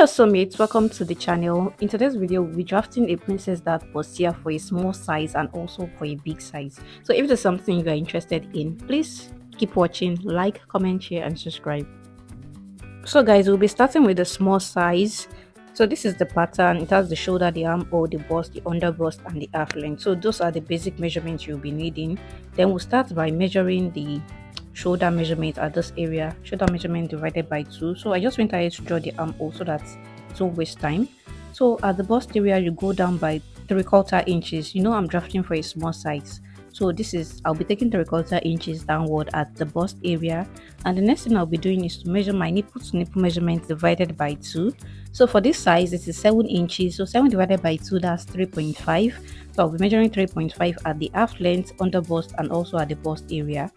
Hello Summit, welcome to the channel. In today's video, we'll be drafting a Princess Dart Bustier for a small size and also for a big size. So if there's something you are interested in, please keep watching, like, comment, share and subscribe. So guys, we'll be starting with the small size. So this is the pattern. It has the shoulder, the armhole, the bust, the under bust and the half length. So those are the basic measurements you'll be needing. Then we'll start by measuring the shoulder measurement at this area, shoulder measurement divided by 2. So I just went ahead to draw the armhole so that it won't waste time. So at the bust area, you go down by 3/4 inches. You know I'm drafting for a small size, so this is, I'll be taking 3/4 inches downward at the bust area. And the next thing I'll be doing is to measure my nipple to nipple measurement divided by 2. So for this size, it is 7 inches, so 7 divided by 2, that's 3.5. So I'll be measuring 3.5 at the half length, under bust and also at the bust area.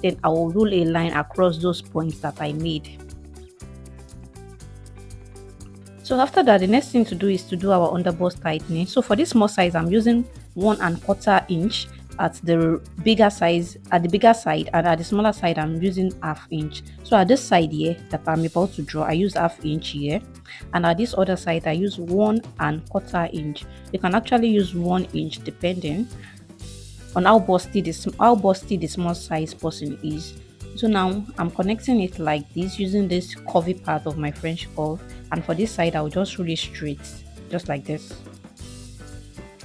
Then I will rule a line across those points that I made. So after that, the next thing to do is to do our under bust tightening. So for this small size, I'm using 1¼ inch at the bigger size, at the bigger side, and at the smaller side I'm using ½ inch. So at this side here that I'm about to draw, I use ½ inch here, and at this other side I use 1¼ inch. You can actually use 1 inch depending on how busty the small size person is. So now I'm connecting it like this using this curvy part of my French curve, and for this side I'll just roll it straight, just like this.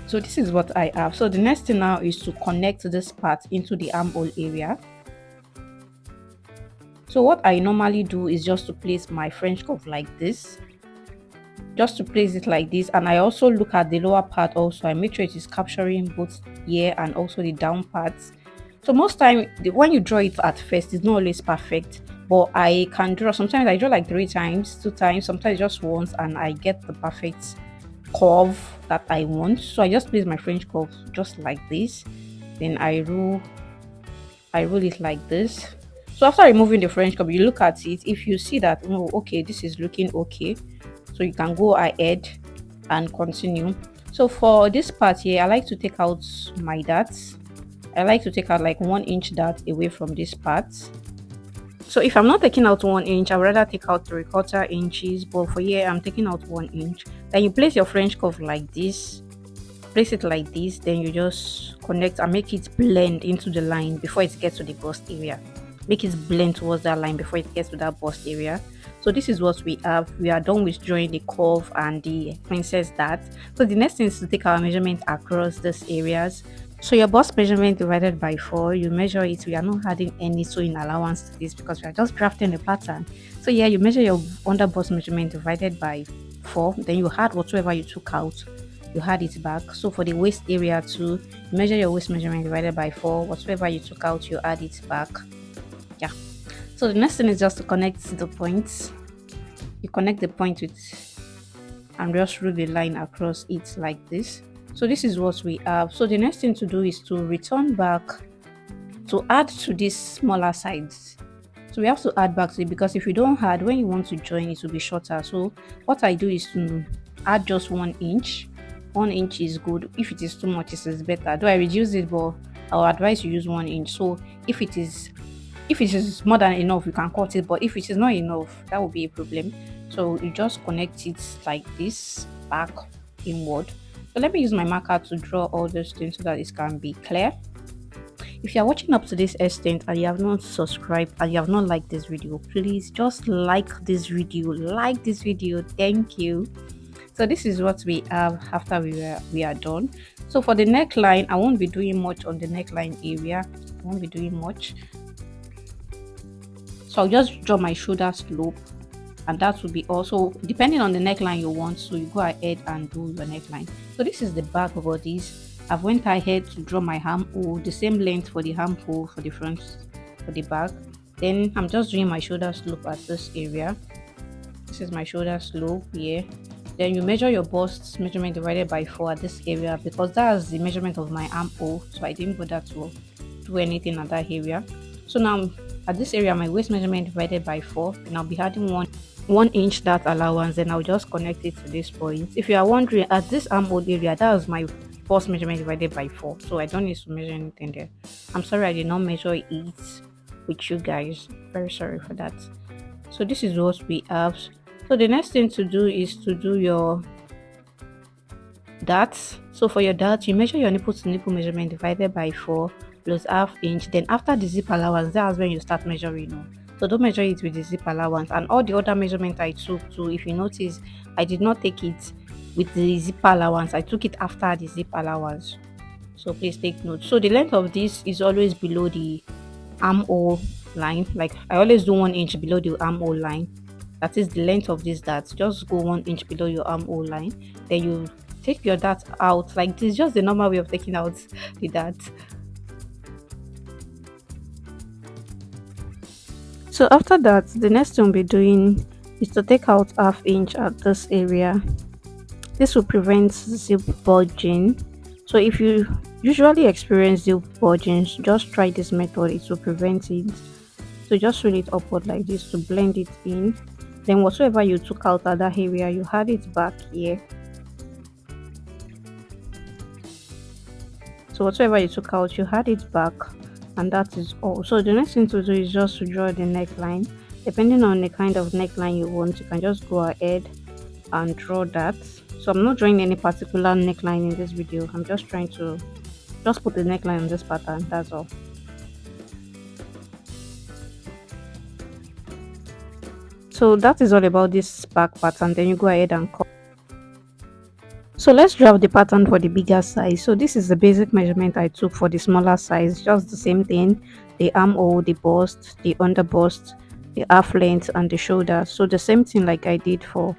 So this is what I have. So the next thing now is to connect this part into the armhole area. So what I normally do is just to place my French curve like this, just to place it like this. And I also look at the lower part also. I make sure it is capturing both here and also the down parts. So most time when you draw it at first, it's not always perfect, but I can draw. Sometimes I draw like 3 times, 2 times, sometimes just once, and I get the perfect curve that I want. So I just place my French curve just like this. Then I roll it like this. So after removing the French curve, you look at it. If you see that, oh, okay, this is looking okay, so you can go ahead and continue. So for this part here, I like to take out my darts. I like to take out like 1 inch dart away from this part. So if I'm not taking out 1 inch, I would rather take out 3/4 inches, but for here I'm taking out 1 inch. Then you place your French curve like this, place it like this, then you just connect and make it blend into the line before it gets to the bust area. Make it blend towards that line before it gets to that bust area. So this is what we have. We are done with drawing the curve and the princess dart. So the next thing is to take our measurement across these areas. So your bust measurement divided by 4, you measure it. We are not adding any sewing allowance to this because we are just drafting the pattern. So yeah, you measure your under bust measurement divided by 4, then you add whatever you took out, you add it back. So for the waist area too, you measure your waist measurement divided by 4, whatever you took out, you add it back. Yeah. So the next thing is just to connect the points. You connect the point with and just rule the line across it like this. So this is what we have. So the next thing to do is to return back to add to these smaller sides. So we have to add back to it because if you don't add, when you want to join, it will be shorter. So what I do is to add just 1 inch. 1 inch is good. If it is too much, it is better. Though I reduce it, but I'll advise you use 1 inch. So if it is more than enough, you can cut it, but if it is not enough, that will be a problem. So you just connect it like this, back inward. So let me use my marker to draw all those things so that it can be clear. If you are watching up to this extent and you have not subscribed and you have not liked this video, please just like this video. Thank you. So this is what we have after we are done. So for the neckline, I won't be doing much on the neckline area. I won't be doing much. So I'll just draw my shoulder slope, and that will be also depending on the neckline you want. So you go ahead and do your neckline. So this is the back of all these. I've went ahead to draw my armhole, the same length for the armhole for the front, for the back. Then I'm just doing my shoulder slope at this area. This is my shoulder slope here. Then you measure your bust measurement divided by 4 at this area because that's the measurement of my armhole. So I didn't bother to do anything at that area. So now at this area, my waist measurement divided by 4, and I'll be adding 1 inch dart allowance. Then I'll just connect it to this point. If you are wondering, at this armhole area, that was my bust measurement divided by 4, so I don't need to measure anything there. I'm sorry I did not measure it with you guys. Very sorry for that. So this is what we have. So the next thing to do is to do your darts. So for your darts, you measure your nipple to nipple measurement divided by 4 plus half inch. Then after the zip allowance, that's when you start measuring. Oh. So don't measure it with the zip allowance. And all the other measurement I took too, if you notice, I did not take it with the zip allowance. I took it after the zip allowance. So please take note. So the length of this is always below the armhole line. Like I always do 1 inch below the armhole line. That is the length of this dart. Just go 1 inch below your armhole line. Then you take your dart out like this. Just the normal way of taking out the dart. So after that, the next thing we'll be doing is to take out half inch at this area. This will prevent zip bulging. So if you usually experience zip bulging, just try this method. It will prevent it. So just roll it upward like this to blend it in. Then whatsoever you took out at that area, you had it back here. So whatsoever you took out, you had it back, and that is all. So the next thing to do is just to draw the neckline. Depending on the kind of neckline you want, you can just go ahead and draw that. So I'm not drawing any particular neckline in this video. I'm just trying to just put the neckline on this pattern, that's all. So that is all about this back pattern. Then you go ahead and cut. So let's draw the pattern for the bigger size. So this is the basic measurement I took for the smaller size. Just the same thing: the armhole, the bust, the under bust, the half length, and the shoulder. So the same thing like I did for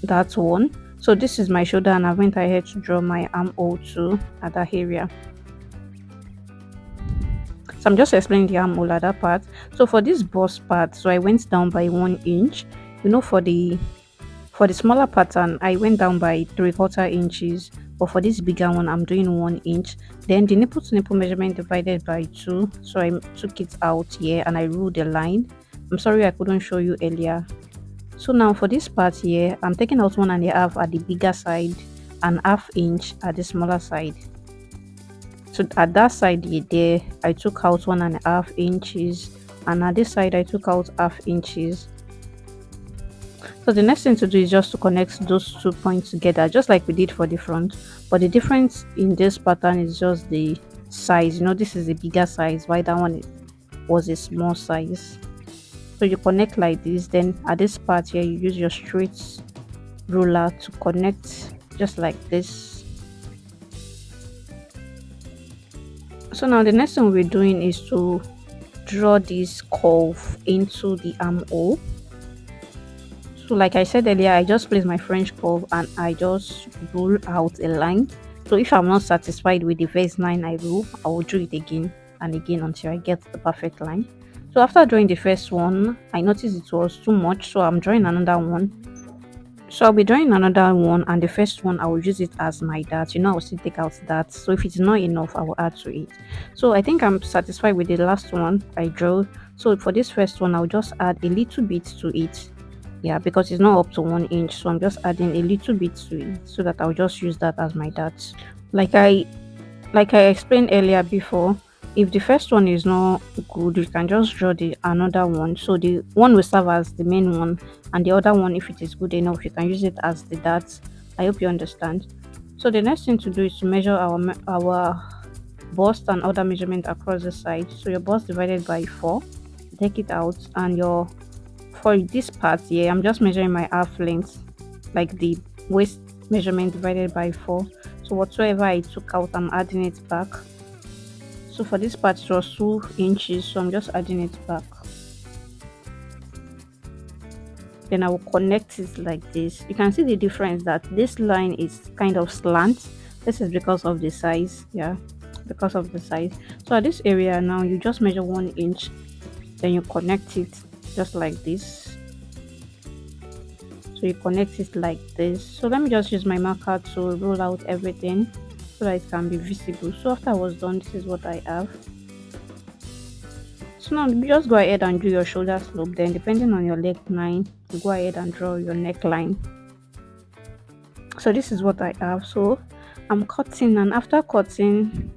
that one. So this is my shoulder, and I went ahead to draw my armhole too at that area. So I'm just explaining the armhole at that part. So for this bust part, so I went down by 1 inch. You know, for the smaller pattern, I went down by 3/4 inches, but for this bigger one, I'm doing 1 inch. Then the nipple to nipple measurement divided by 2. So I took it out here and I ruled the line. I'm sorry I couldn't show you earlier. So now for this part here, I'm taking out 1.5 at the bigger side and ½ inch at the smaller side. So at that side there, I took out 1.5 inches, and at this side I took out ½ inches. So the next thing to do is just to connect those 2 points together, just like we did for the front. But the difference in this pattern is just the size. You know, this is a bigger size, while that one was a small size. So you connect like this. Then at this part here, you use your straight ruler to connect just like this. So now the next thing we're doing is to draw this curve into the armhole. So like I said earlier, I just place my French curve and I just rule out a line. So if I'm not satisfied with the first line I rule, I will do it again and again until I get the perfect line. So after drawing the first one, I noticed it was too much, so I'm drawing another one. So I'll be drawing another one, and the first one I will use it as my dart. You know, I will still take out that. So if it's not enough, I will add to it. So I think I'm satisfied with the last one I drew. So for this first one, I'll just add a little bit to it. Yeah, because it's not up to 1 inch, so I'm just adding a little bit to it so that I'll just use that as my dart. Like I explained earlier before, if the first one is not good, you can just draw the another one. So the one will serve as the main one, and the other one, if it is good enough, you can use it as the dart. I hope you understand. So the next thing to do is to measure our bust and other measurement across the side. So your bust divided by 4, take it out, and for this part here, I'm just measuring my half length, like the waist measurement divided by 4. So whatsoever I took out, I'm adding it back. So for this part, it was 2 inches, so I'm just adding it back. Then I will connect it like this. You can see the difference that this line is kind of slant. This is because of the size. Yeah, because of the size. So at this area now, you just measure 1 inch, then you connect it just like this. So you connect it like this. So let me just use my marker to roll out everything so that it can be visible. So after I was done, this is what I have. So now you just go ahead and do your shoulder slope. Then depending on your neckline, you go ahead and draw your neckline. So this is what I have. So I'm cutting, and after cutting,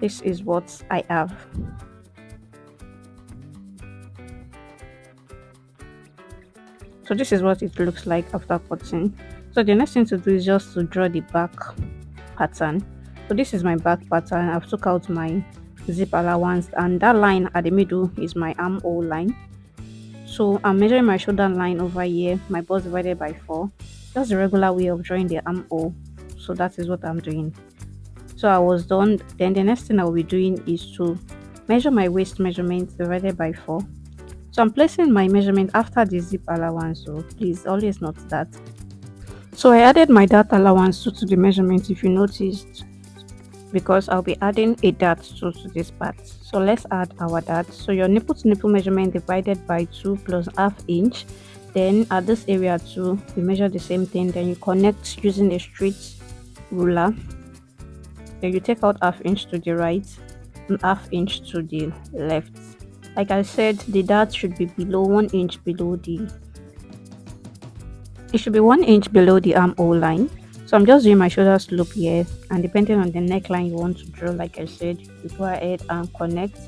this is what I have. So this is what it looks like after cutting. So the next thing to do is just to draw the back pattern. So this is my back pattern. I've took out my zip allowance, and that line at the middle is my armhole line. So I'm measuring my shoulder line over here, my bust divided by 4. Just the regular way of drawing the armhole. So that is what I'm doing. So I was done. Then the next thing I'll be doing is to measure my waist measurement divided by 4. So I'm placing my measurement after the zip allowance, so please always note that. So I added my dart allowance to the measurement, if you noticed, because I'll be adding a dart to this part. So let's add our dart. So your nipple to nipple measurement divided by 2 plus half inch. Then at this area too, you measure the same thing. Then you connect using a straight ruler. Then you take out half inch to the right and half inch to the left. Like I said, the dart should be below 1 inch below the. It should be 1 inch below the armhole line. So I'm just doing my shoulder slope here, and depending on the neckline you want to draw, like I said, you go ahead and connect.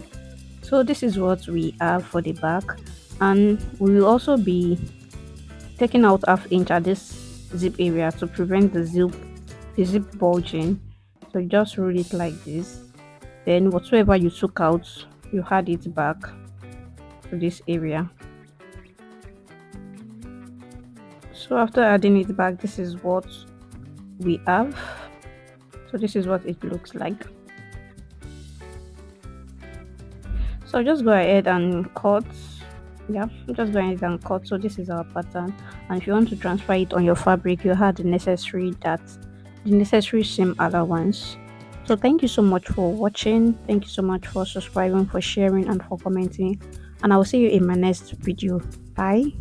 So this is what we have for the back, and we will also be taking out half inch at this zip area to prevent the zip bulging. So you just roll it like this. Then whatsoever you took out, you add it back to this area. So after adding it back, this is what we have. So this is what it looks like. So just go ahead and cut. Yeah, just go ahead and cut. So this is our pattern, and if you want to transfer it on your fabric, you have the necessary seam allowance. So thank you so much for watching. Thank you so much for subscribing, for sharing, and for commenting, and I will see you in my next video. Bye.